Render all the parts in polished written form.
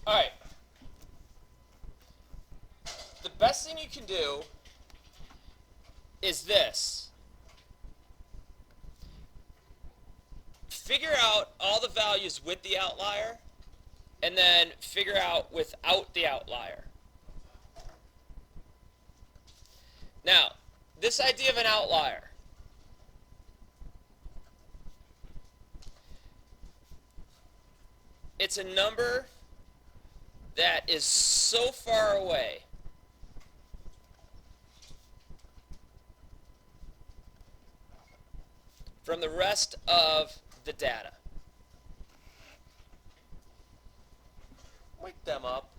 All right. The best thing you can do is this. Figure out all the values with the outlier, and then figure out without the outlier. Now, this idea of an outlier. It's a number that is so far away from the rest of the data. Wake them up.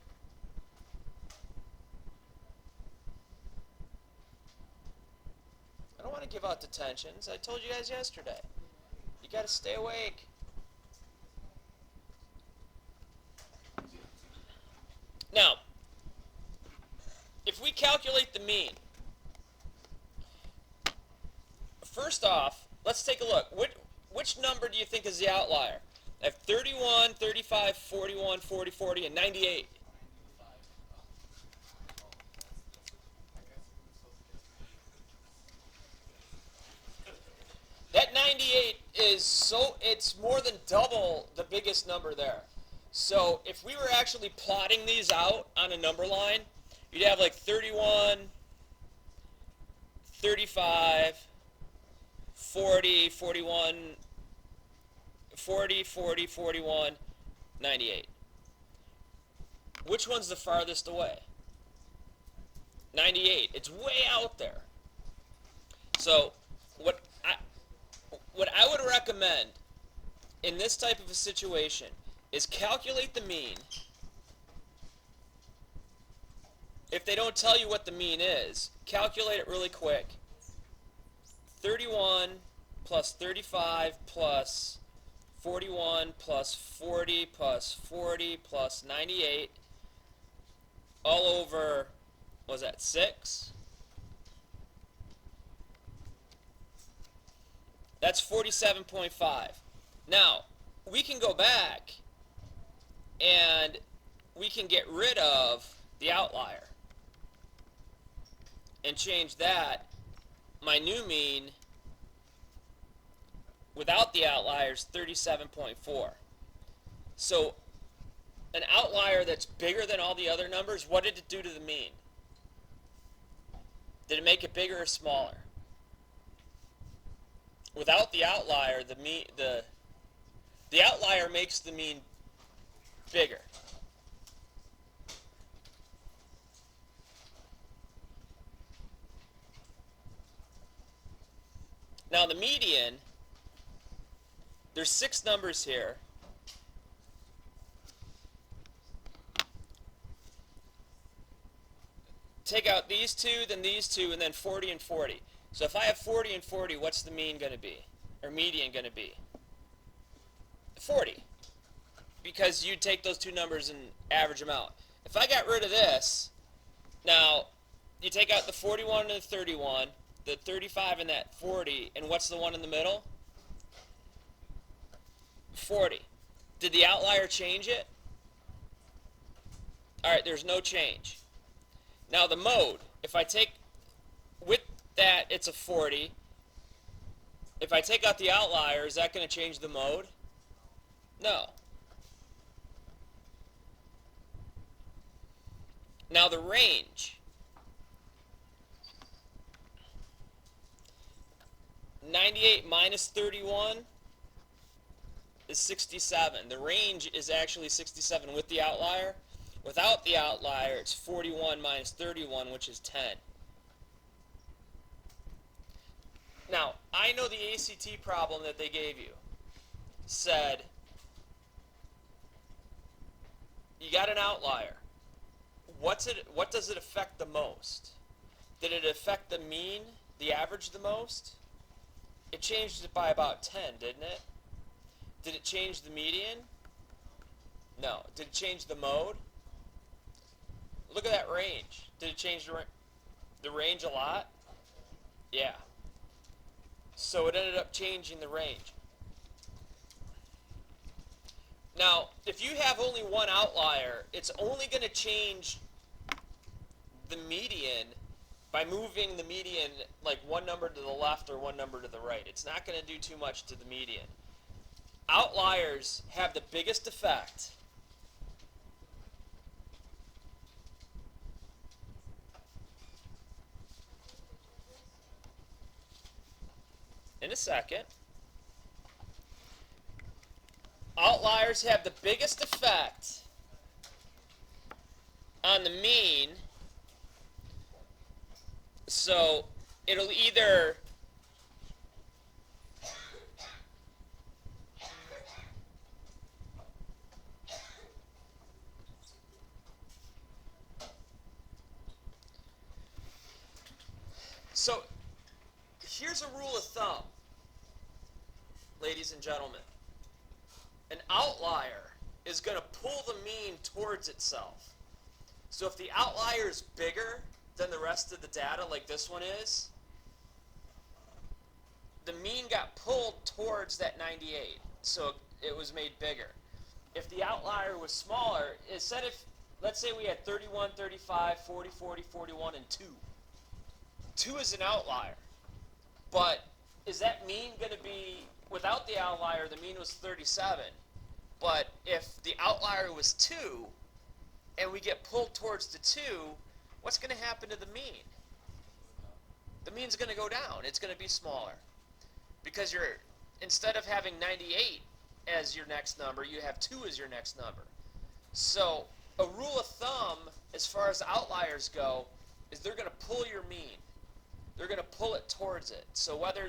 I don't want to give out detentions. I told you guys yesterday. You got to stay awake. Now, if we calculate the mean, first off, let's take a look. Which number do you think is the outlier? I have 31, 35, 41, 40, 40, and 98. That 98 it's more than double the biggest number there. So if we were actually plotting these out on a number line, you'd have like 31, 35, 40, 41, 40, 40, 41, 98. Which one's the farthest away? 98. It's way out there. So what I would recommend in this type of a situation is calculate the mean. If they don't tell you what the mean is, calculate it really quick. 31 plus 35 plus 41 plus 40 plus 40 plus 98 all over, what was that, 6? That's 47.5. Now, we can go back and we can get rid of the outlier and change that. My new mean without the outlier is 37.4. So an outlier that's bigger than all the other numbers, what did it do to the mean? Did it make it bigger or smaller? Without the outlier, the outlier makes the mean bigger. Now the median, there's 6 numbers here. Take out these 2, then these 2, and then 40 and 40. So if I have 40 and 40, what's the mean going to be? Or median going to be? 40. Because you take those 2 numbers and average them out. If I got rid of this, now you take out the 41 and the 31, the 35 and that 40, and what's the one in the middle? 40. Did the outlier change it? Alright, there's no change. Now the mode, if I take, with that it's a 40, if I take out the outlier, is that going to change the mode? No. Now the range. 98 minus 31 is 67. The range is actually 67 with the outlier. Without the outlier, it's 41 minus 31, which is 10. Now, I know the ACT problem that they gave you said you got an outlier. What does it affect the most? Did it affect the mean, the average the most? It changed it by about 10, didn't it? Did it change the median? No. Did it change the mode? Look at that range. Did it change the range a lot? Yeah. So it ended up changing the range. Now, if you have only one outlier, it's only going to change the median by moving the median like one number to the left or one number to the right. It's not going to do too much to the median. Outliers have the biggest effect in a second. Outliers have the biggest effect on the mean. So it'll either so here's a rule of thumb, ladies and gentlemen. An outlier is going to pull the mean towards itself. So if the outlier is bigger than the rest of the data, like this one is, the mean got pulled towards that 98, so it was made bigger. If the outlier was smaller, instead of, let's say we had 31, 35, 40, 40, 41, and 2. 2 is an outlier. But is that mean going to be, without the outlier, the mean was 37. But if the outlier was 2, and we get pulled towards the 2, what's going to happen to the mean? The mean's going to go down. It's going to be smaller. Because you're, instead of having 98 as your next number, you have 2 as your next number. So a rule of thumb, as far as outliers go, is they're going to pull your mean. They're going to pull it towards it. So whether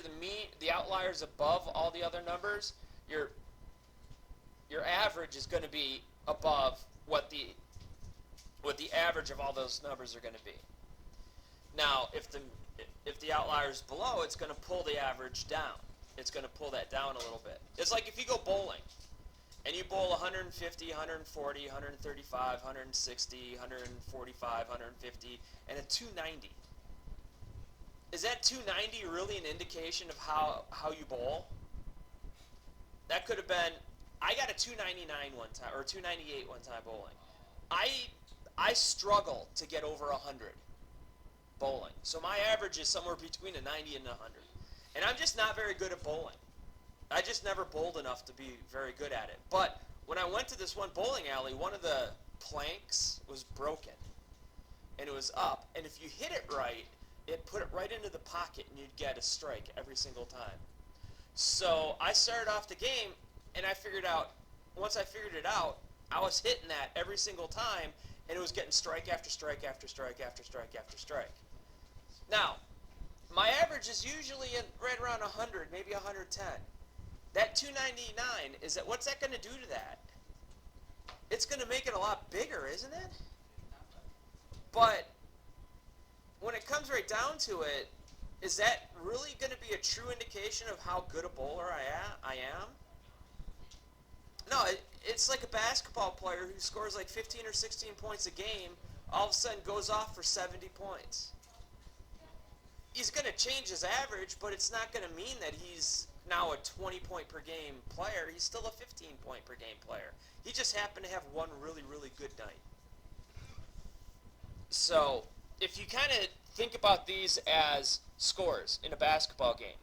the outlier is above all the other numbers, your average is going to be above what the average of all those numbers are going to be. Now, if the outlier is below, it's going to pull the average down. It's going to pull that down a little bit. It's like if you go bowling, and you bowl 150, 140, 135, 160, 145, 150, and a 290. Is that 290 really an indication of how you bowl? That could have been, I got a 299 one time, or 298 one time bowling. I struggle to get over 100 bowling. So my average is somewhere between a 90 and a 100. And I'm just not very good at bowling. I just never bowled enough to be very good at it. But when I went to this one bowling alley, one of the planks was broken. And it was up. And if you hit it right, it put it right into the pocket and you'd get a strike every single time. So I started off the game and I figured out, once I figured it out, I was hitting that every single time and it was getting strike after strike after strike after strike after strike. Now, my average is usually right around 100, maybe 110. That 299, what's that going to do to that? It's going to make it a lot bigger, isn't it? But when it comes right down to it, is that really going to be a true indication of how good a bowler I am? No, it's like a basketball player who scores like 15 or 16 points a game, all of a sudden goes off for 70 points. He's going to change his average, but it's not going to mean that he's now a 20-point per game player. He's still a 15-point per game player. He just happened to have one really, really good night. So if you kind of think about these as scores in a basketball game,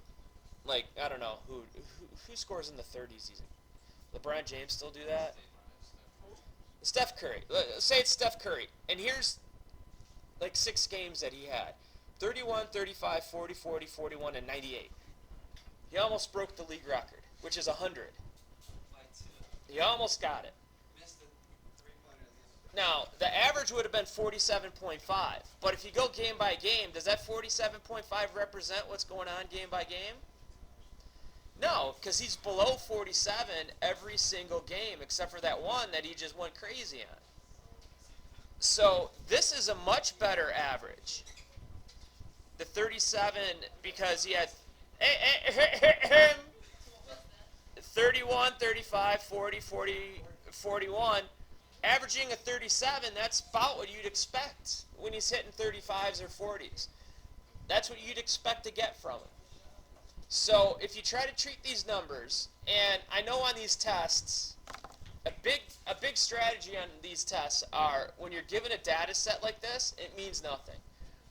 like, I don't know, who scores in the 30s? LeBron James still do that? Steph Curry. Say it's Steph Curry. And here's like 6 games that he had. 31, 35, 40, 40, 41, and 98. He almost broke the league record, which is 100. He almost got it. Now, the average would have been 47.5. But if you go game by game, does that 47.5 represent what's going on game by game? No, because he's below 47 every single game, except for that one that he just went crazy on. So this is a much better average. The 37, because he had 31, 35, 40, 40, 41. Averaging a 37, that's about what you'd expect when he's hitting 35s or 40s. That's what you'd expect to get from him. So if you try to treat these numbers, and I know on these tests, A big strategy on these tests are when you're given a data set like this, it means nothing.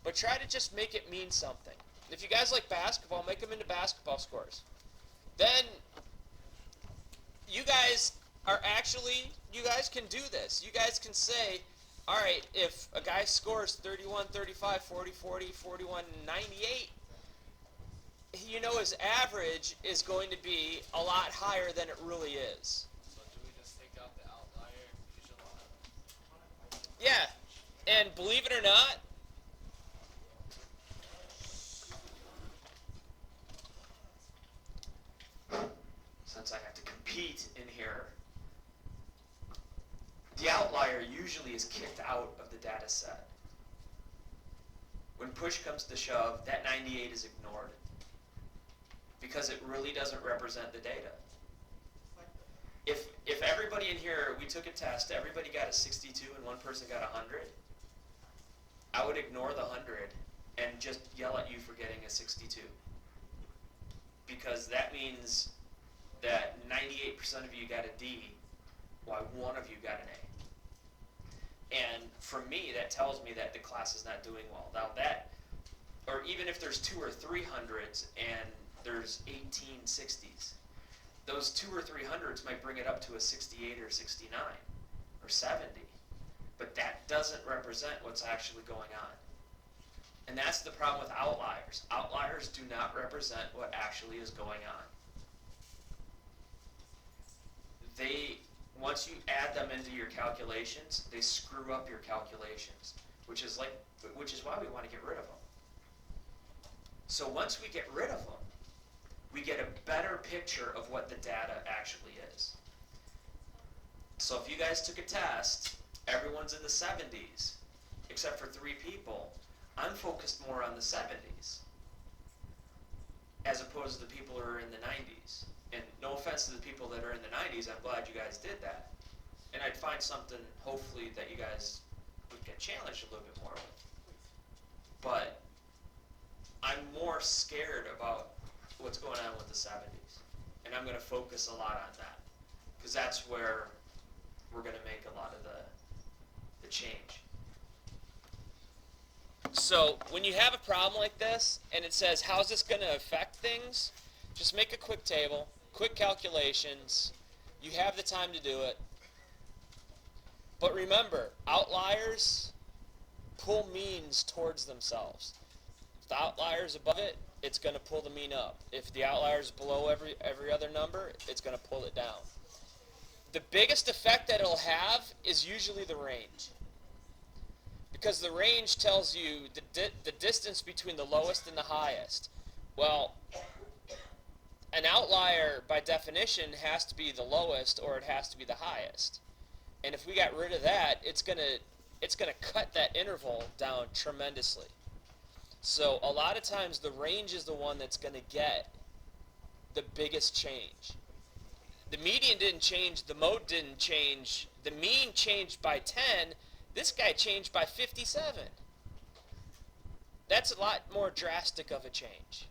But try to just make it mean something. If you guys like basketball, make them into basketball scores. Then you guys you guys can do this. You guys can say, all right, if a guy scores 31, 35, 40, 40, 41, 98, you know his average is going to be a lot higher than it really is. So do we just take out the outlier and visualize? Yeah, and believe it or not, since I have to compete in here, the outlier usually is kicked out of the data set. When push comes to shove, that 98 is ignored because it really doesn't represent the data. If everybody in here, we took a test, everybody got a 62 and one person got 100, I would ignore the 100 and just yell at you for getting a 62. Because that means that 98% of you got a D, while one of you got an A. And for me, that tells me that the class is not doing well. Now that, or even if there's 2 or 300s and there's 18 60s, those 2 or 300s might bring it up to a 68 or 69 or 70. But that doesn't represent what's actually going on. And that's the problem with outliers. Outliers do not represent what actually is going on. Once you add them into your calculations, they screw up your calculations, which is why we want to get rid of them. So once we get rid of them, we get a better picture of what the data actually is. So if you guys took a test, everyone's in the 70s, except for 3 people. I'm focused more on the 70s, as opposed to the people who are in the 90s. And no offense to the people that are in the 90s, I'm glad you guys did that. And I'd find something, hopefully, that you guys would get challenged a little bit more with. But I'm more scared about what's going on with the 70s. And I'm going to focus a lot on that. Because that's where we're going to make a lot of the change. So when you have a problem like this, and it says, how's this going to affect things? Just make a quick table, quick calculations. You have the time to do it. But remember, outliers pull means towards themselves. If the outlier is above it, it's going to pull the mean up. If the outlier is below every other number, it's going to pull it down. The biggest effect that it'll have is usually the range. Because the range tells you the distance between the lowest and the highest. Well, an outlier, by definition, has to be the lowest or it has to be the highest. And if we got rid of that, it's gonna cut that interval down tremendously. So a lot of times the range is the one that's going to get the biggest change. The median didn't change, the mode didn't change, the mean changed by 10, this guy changed by 57. That's a lot more drastic of a change.